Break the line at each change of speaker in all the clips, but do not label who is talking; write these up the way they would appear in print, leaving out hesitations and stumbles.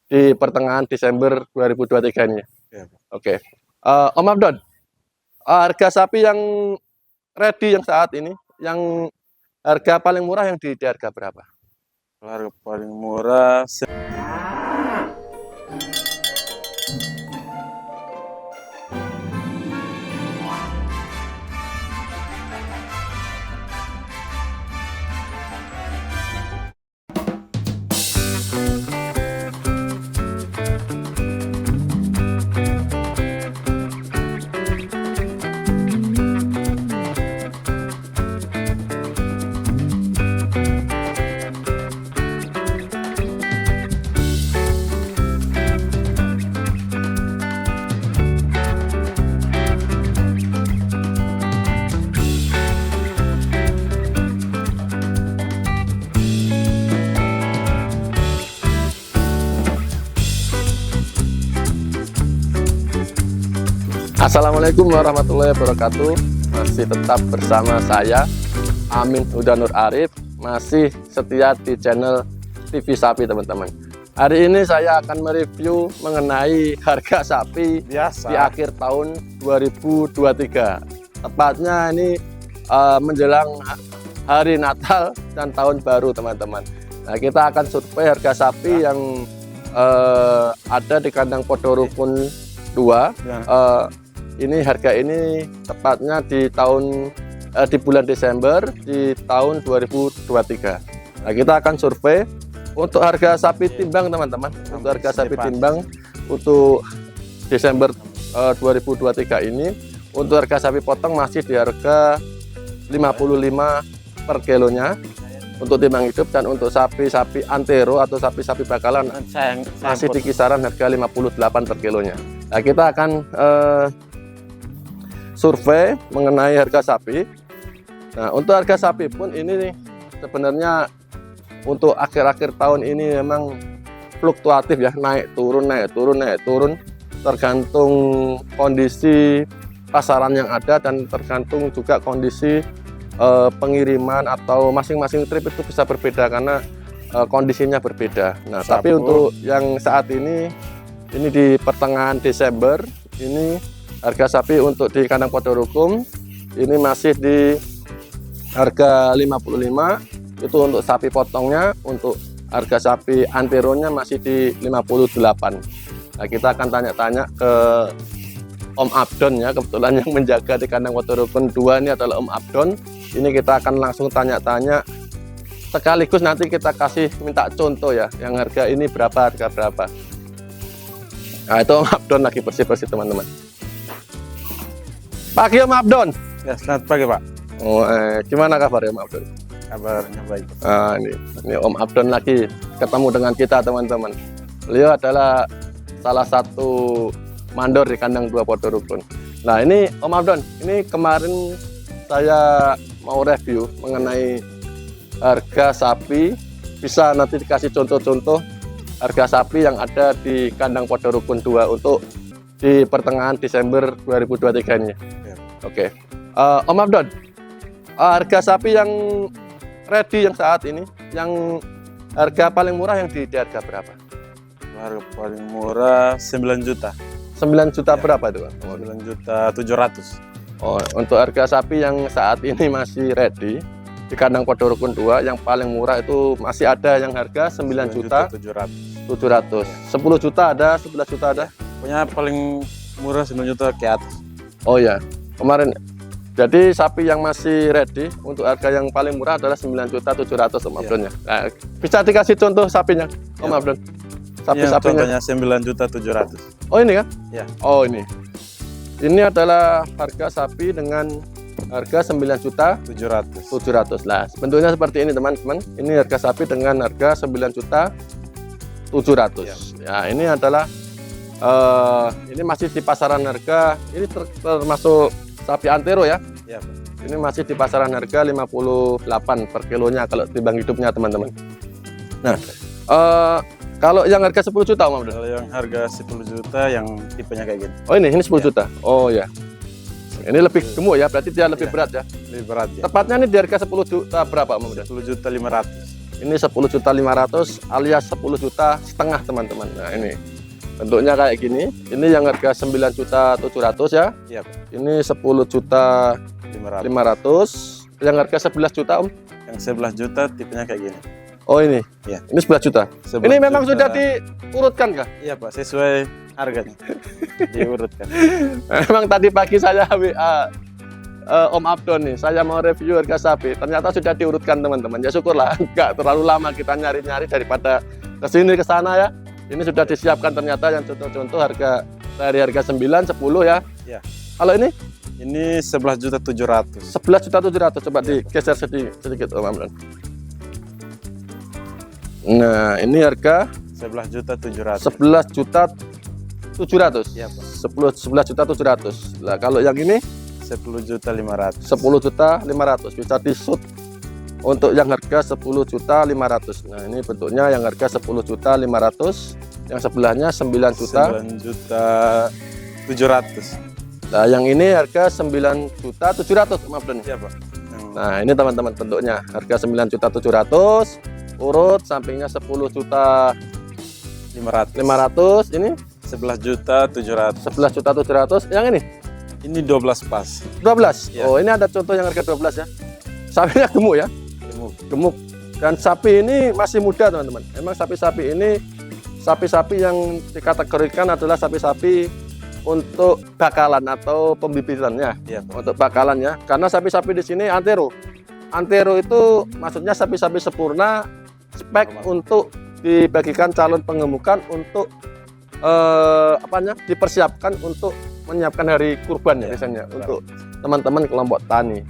di pertengahan Desember 2023 ini.
Ya,
Oke. Om Abdon, harga sapi yang ready yang saat ini, yang harga paling murah yang di harga berapa?
harga paling murah
Assalamualaikum warahmatullahi wabarakatuh. Masih tetap bersama saya Amin Huda Nur Arif, masih setia di channel TV Sapi teman-teman. Hari ini saya akan mereview mengenai harga sapi
biasa
di akhir tahun 2023. Tepatnya ini menjelang hari Natal dan tahun baru teman-teman. Nah, kita akan survei harga sapi yang ada di kandang Podorukun 2.
ya.
Ini harga ini tepatnya di bulan Desember di tahun 2023. Nah, kita akan survei untuk harga sapi timbang teman-teman. Untuk harga sapi timbang untuk Desember 2023 ini, untuk harga sapi potong masih di harga 55 per kilonya untuk timbang hidup, dan untuk sapi-sapi antero atau sapi-sapi bakalan masih di kisaran harga 58 per kilonya. Nah, kita akan survei mengenai harga sapi. Nah, untuk harga sapi pun ini sebenarnya untuk akhir-akhir tahun ini memang fluktuatif ya, naik turun, tergantung kondisi pasaran yang ada dan tergantung juga kondisi pengiriman, atau masing-masing trip itu bisa berbeda karena kondisinya berbeda. Nah, tapi untuk yang saat ini di pertengahan Desember ini, harga sapi untuk di kandang Podorukun ini masih di harga 55, itu untuk sapi potongnya. Untuk harga sapi anteronya masih di 58. Nah, kita akan tanya-tanya ke Om Abdon ya, kebetulan yang menjaga di kandang Podorukun 2 ini adalah Om Abdon. Ini kita akan langsung tanya-tanya, sekaligus nanti kita kasih minta contoh ya, yang harga ini berapa, harga berapa. Nah, itu Om Abdon lagi bersih-bersih teman-teman. Pagi Om Abdon.
Ya, selamat pagi Pak.
Oh, gimana kabar ya Om Abdon?
Kabarnya baik.
Ini Om Abdon lagi ketemu dengan kita teman-teman. Beliau adalah salah satu mandor di kandang 2 Podorukun. Nah, ini Om Abdon, ini kemarin saya mau review mengenai harga sapi. Bisa nanti dikasih contoh-contoh harga sapi yang ada di kandang Podorukun 2 untuk di pertengahan Desember 2023 ini.
Ya.
Oke. Om Abdon, harga sapi yang ready yang saat ini, yang harga paling murah yang di harga berapa?
Harga paling murah 9 juta.
9 juta
Ya.
Berapa itu?
9.700.000.
Oh, untuk harga sapi yang saat ini masih ready di kandang Podorukun 2, yang paling murah itu masih ada yang harga 9.700.000. 10 juta ada, 11 juta ada.
Pokoknya paling murah 9 juta ke atas.
Oh ya, kemarin. Jadi sapi yang masih ready untuk harga yang paling murah adalah 9.700.000 Om Abdon ya. Nah, bisa dikasih contoh sapinya Om Abdon? Sapi-sapinya.
Contohnya 9.700.000.
Oh, ini kan?
Ya.
Oh, ini. Ini adalah harga sapi dengan harga 9.700.000. Nah, bentuknya seperti ini teman-teman. Ini harga sapi dengan harga 9.700.000. Ya, ini adalah ini masih di pasaran harga, ini termasuk sapi antero ya.
Ya, Pak.
Ini masih di pasaran harga 58 per kilonya kalau timbang hidupnya teman-teman. Nah, kalau yang harga 10 juta Om Abdon?
Kalau yang harga 10 juta yang tipenya kayak gini.
Oh, ini 10
Ya.
juta. Oh ya. Ini lebih gemuk ya, berarti dia lebih
Ya.
berat ya.
Lebih berat ya.
Tepatnya ini di harga 10 juta berapa Om Abdon?
10.500.000.
Ini 10.500.000 alias 10 juta setengah teman-teman. Nah ini bentuknya kayak gini. Ini yang harga 9.700.000 ya.
Iya, Pak.
Ini 10.500.000.
500.
Yang harga 11 juta Om.
Yang 11 juta tipenya kayak gini.
Oh ini.
Iya.
Ini 11 juta.
11
Ini memang
juta.
sudah diurutkan kah?
Iya, Pak, sesuai harganya. Diurutkan.
Memang tadi pagi saya WA Om Abdon nih, saya mau review harga sapi. Ternyata sudah diurutkan teman-teman. Ya syukurlah, nggak terlalu lama kita nyari-nyari daripada kesini ke sana ya. Ini sudah disiapkan ternyata yang contoh-contoh harga dari harga 9, 10 ya.
Iya.
Kalau ini
Ini 11.700.000.
11.700.000. Coba digeser sedikit Om Abdon. Nah ini harga
11.700.000.
11.700.000.
Iya, Pak.
11.700.000. Lah kalau yang ini
10.500.000.
10.500.000 bisa di-shoot untuk yang harga 10.500.000. Nah, ini bentuknya yang harga 10.500.000, yang sebelahnya
9.700.000.
Nah, yang ini harga 9.700.000, maaf Don.
Iya, Pak.
Nah, ini teman-teman bentuknya harga 9.700.000, urut sampingnya 10.500.000, ini
11.700.000.
11.700.000, yang ini
Ini 12 pas.
12.
Ya.
Oh, ini ada contoh yang harga 12 ya. Sapinya gemuk ya. Gemuk. Dan sapi ini masih muda teman-teman. Emang sapi-sapi ini sapi-sapi yang dikategorikan adalah sapi-sapi untuk bakalan atau pembibitannya.
Iya, Pak.
Untuk bakalan ya. Karena sapi-sapi di sini antero. Antero itu maksudnya sapi-sapi sempurna spek untuk dibagikan calon pengemukan untuk dipersiapkan untuk menyiapkan hari kurban ya,
Ya,
biasanya
benar.
untuk teman-teman kelompok tani.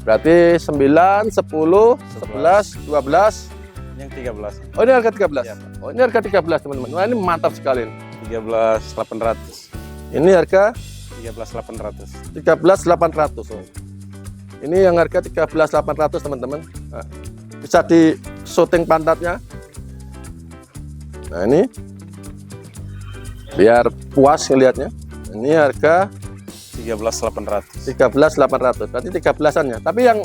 Berarti 9, 10, 11, 12.
Yang 13.
Oh ini harga 13.
Iya, Pak.
Oh ini harga 13 teman-teman. Wah ini mantap sekali.
13.800.
Ini harga
13.800.
13.800. Oh. Ini yang harga 13.800 teman-teman. Nah, bisa di syuting pantatnya. Nah ini biar puas ngelihatnya. Ini harga
13.800.
13.800. Berarti 13-an ya. Tapi yang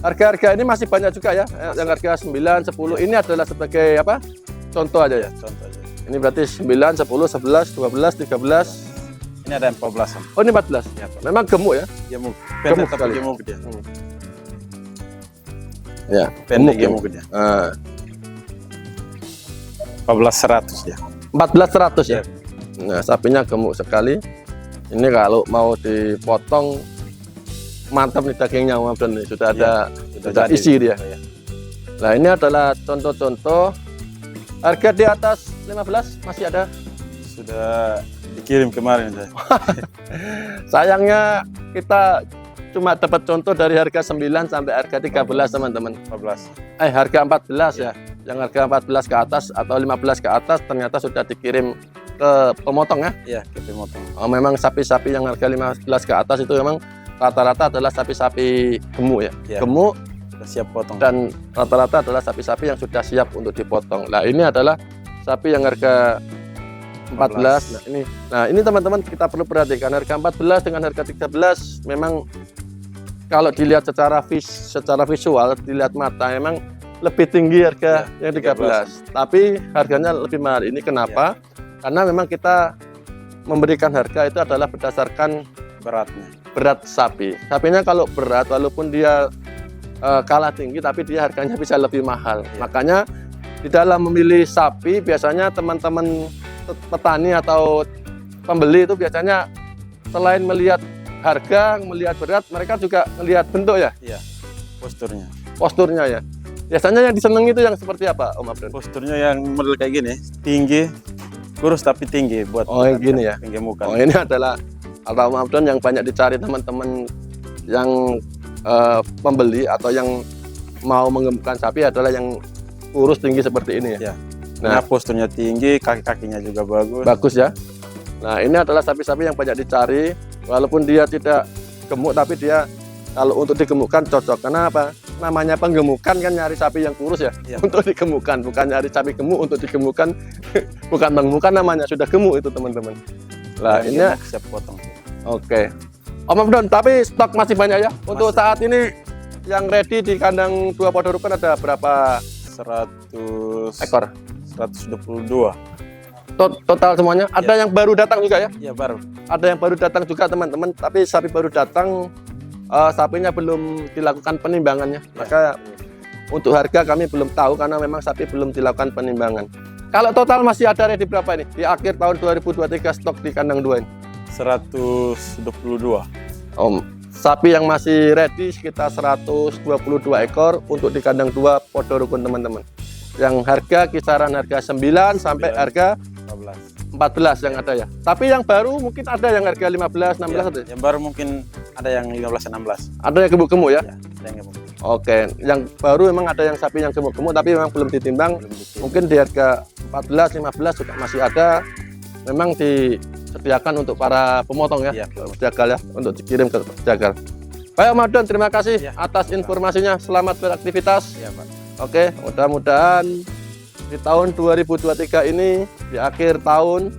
harga-harga ini masih banyak juga ya. Yang harga 9, 10 ini adalah sebagai apa? Contoh aja ya.
Contoh aja.
Ini berarti 9, 10, 11, 12, 13.
Ini ada yang 14-an.
Oh ini 14.
Iya, Pak.
Memang gemuk ya.
Gemuk.
Gemuk
Pendek tapi
sekali.
gemuk dia.
Ya,
Pendek
gemuk.
gemuk dia.
Nah,
14.100 dia.
14.100 ya.
Iya.
Nah, sapinya gemuk sekali. Ini kalau mau dipotong mantap nih dagingnya Om Abdon nih. Sudah ada sudah
jadi.
isi dia.
Ya.
Nah, ini adalah contoh-contoh harga di atas 15 masih ada.
Sudah dikirim kemarin saya.
Sayangnya kita cuma dapat contoh dari harga 9 sampai harga 13 teman-teman.
14.
Harga 14 ya. Yang harga 14 ke atas atau 15 ke atas ternyata sudah dikirim ke pemotong ya.
Iya, kita motong.
Oh, memang sapi-sapi yang harga 15 ke atas itu memang rata-rata adalah sapi-sapi gemuk ya.
Iya.
Gemuk
Sudah siap potong.
dan rata-rata adalah sapi-sapi yang sudah siap untuk dipotong. Nah, ini adalah sapi yang harga 14. Nah, ini teman-teman kita perlu perhatikan harga 14 dengan harga 13 memang kalau dilihat secara visual, dilihat mata memang lebih tinggi harga
Ya,
yang 13. Tapi harganya lebih mahal. Ini kenapa? Karena memang kita memberikan harga itu adalah berdasarkan
Beratnya.
berat sapi. Sapinya kalau berat walaupun dia kalah tinggi tapi dia harganya bisa lebih mahal.
Ya.
Makanya di dalam memilih sapi biasanya teman-teman petani atau pembeli itu biasanya selain melihat harga, melihat berat, mereka juga melihat bentuk ya,
Iya. Posturnya.
posturnya ya. Biasanya yang disenangi itu yang seperti apa Om Abdon?
Posturnya yang model kayak gini, tinggi, kurus tapi tinggi buat
Oh, yang gini ya?
penggemukan.
Oh, ini adalah Om Abdon yang banyak dicari teman-teman yang pembeli atau yang mau mengemukkan sapi adalah yang kurus tinggi seperti ini ya.
Ya.
Nah,
Nah, posturnya tinggi, kaki-kakinya juga bagus.
bagus ya. Nah, ini adalah sapi-sapi yang banyak dicari walaupun dia tidak gemuk tapi dia kalau untuk digemukkan cocok. Kenapa? Namanya penggemukan kan nyari sapi yang kurus ya,
Ya.
untuk digemukkan, bukan nyari sapi gemuk untuk digemukkan. Bukan penggemukan namanya, sudah gemuk itu teman-teman. Lah,
Yang
ini
gemuk siap potong.
oke. Om Abdon, tapi stok masih banyak ya. Untuk
Masih.
saat ini yang ready di kandang 2 Podorukun ada berapa
100
ekor?
122.
Total semuanya. Ada yang baru datang juga ya?
Ya baru.
Ada yang baru datang juga teman-teman. Tapi sapi baru datang, sapinya belum dilakukan penimbangannya. Maka untuk harga kami belum tahu karena memang sapi belum dilakukan penimbangan. Kalau total masih ada ready berapa ini? Di akhir tahun 2023 stok di kandang 2 ini?
122.
Sapi yang masih ready sekitar 122 ekor untuk di kandang 2 Podorukun teman-teman. Yang harga kisaran harga 9 sampai harga 14 yang ada ya. Tapi yang baru mungkin ada yang harga 15, 16 ada.
Yang baru mungkin ada yang 15, 16.
Ada yang gemuk-gemuk ya?
Ya, ada yang gemuk.
Oke, yang baru memang ada yang sapi yang gemuk-gemuk tapi memang belum ditimbang. Mungkin di harga 14, 15 juga masih ada. Memang disediakan untuk para pemotong ya, jagal ya, untuk dikirim ke jagal. Pak Ramadan, terima kasih atas informasinya. Selamat beraktivitas.
Ya, Pak.
Oke, mudah-mudahan di tahun 2023 ini di akhir tahun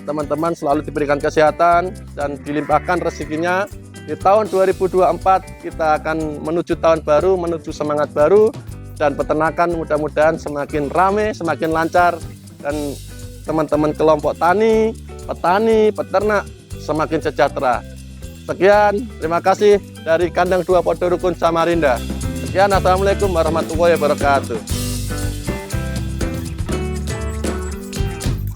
teman-teman selalu diberikan kesehatan dan dilimpahkan rezekinya. Di tahun 2024 kita akan menuju tahun baru, menuju semangat baru, dan peternakan mudah-mudahan semakin ramai, semakin lancar, dan teman-teman kelompok tani, petani, peternak semakin sejahtera. Sekian, terima kasih dari kandang 2 Podorukun Samarinda. Sekian, assalamualaikum warahmatullahi wabarakatuh.